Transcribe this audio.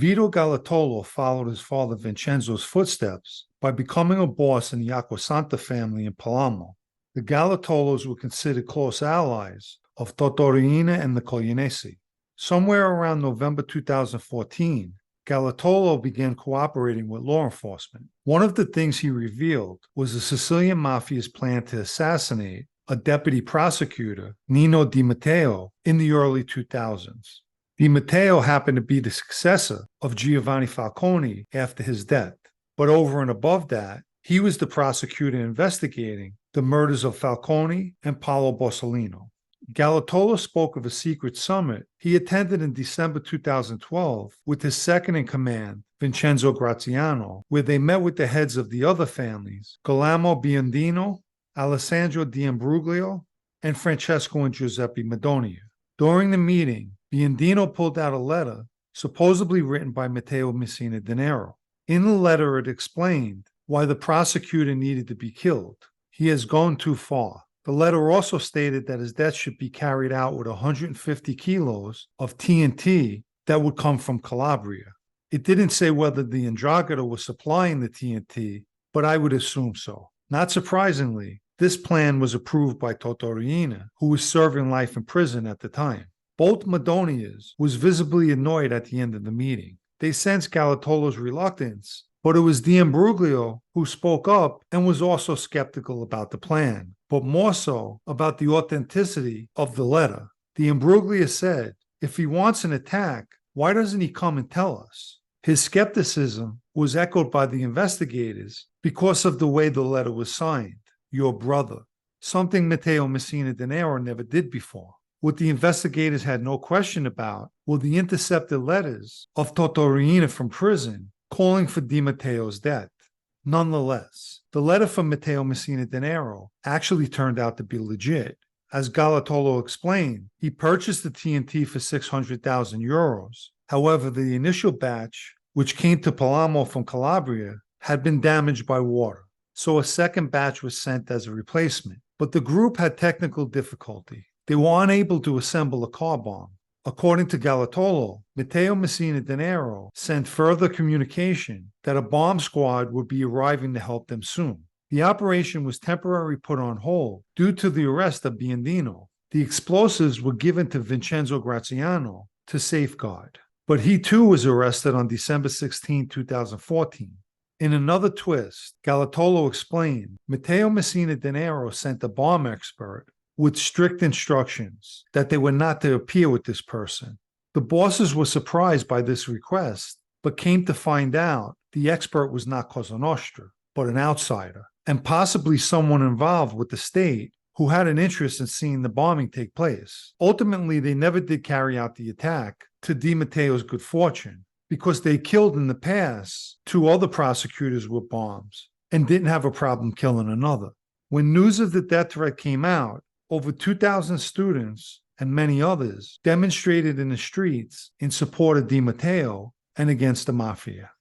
Vito Galatolo followed his father Vincenzo's footsteps by becoming a boss in the Acquasanta family in Palermo. The Galatolos were considered close allies of Totorina and the Coglianesi. Somewhere around November 2014, Galatolo began cooperating with law enforcement. One of the things he revealed was the Sicilian Mafia's plan to assassinate a deputy prosecutor, Nino DiMatteo, in the early 2000s. DiMatteo happened to be the successor of Giovanni Falcone after his death. But over and above that, he was the prosecutor investigating the murders of Falcone and Paolo Borsellino. Galatolo spoke of a secret summit he attended in December 2012 with his second-in-command, Vincenzo Graziano, where they met with the heads of the other families, Guglielmo Biondino, Alessandro D'Ambruglio, and Francesco and Giuseppe Madonia. During the meeting, Biondino pulled out a letter supposedly written by Matteo Messina Denaro. In the letter, it explained why the prosecutor needed to be killed. He has gone too far. The letter also stated that his death should be carried out with 150 kilos of TNT that would come from Calabria. It didn't say whether the 'Ndrangheta was supplying the TNT, but I would assume so. Not surprisingly, this plan was approved by Totorina, who was serving life in prison at the time. Both Madonias was visibly annoyed at the end of the meeting. They sensed Galatolo's reluctance, but it was D'Ambruglio who spoke up and was also skeptical about the plan, but more so about the authenticity of the letter. D'Ambruglio said, if he wants an attack, why doesn't he come and tell us? His skepticism was echoed by the investigators because of the way the letter was signed, your brother, something Matteo Messina Denaro never did before. What the investigators had no question about were the intercepted letters of Totorina from prison calling for DiMatteo's death. Nonetheless, the letter from Matteo Messina Denaro actually turned out to be legit. As Galatolo explained, he purchased the TNT for 600,000 euros. However, the initial batch, which came to Palermo from Calabria, had been damaged by water, so a second batch was sent as a replacement. But the group had technical difficulty. They were unable to assemble a car bomb. According to Galatolo, Matteo Messina Denaro sent further communication that a bomb squad would be arriving to help them soon. The operation was temporarily put on hold due to the arrest of Biondino. The explosives were given to Vincenzo Graziano to safeguard, but he too was arrested on December 16, 2014. In another twist, Galatolo explained Matteo Messina Denaro sent a bomb expert with strict instructions that they were not to appear with this person. The bosses were surprised by this request, but came to find out the expert was not Cosa Nostra, but an outsider, and possibly someone involved with the state who had an interest in seeing the bombing take place. Ultimately, they never did carry out the attack, to DiMatteo's good fortune, because they killed in the past 2 other prosecutors with bombs and didn't have a problem killing another. When news of the death threat came out, over 2,000 students and many others demonstrated in the streets in support of DiMatteo and against the mafia.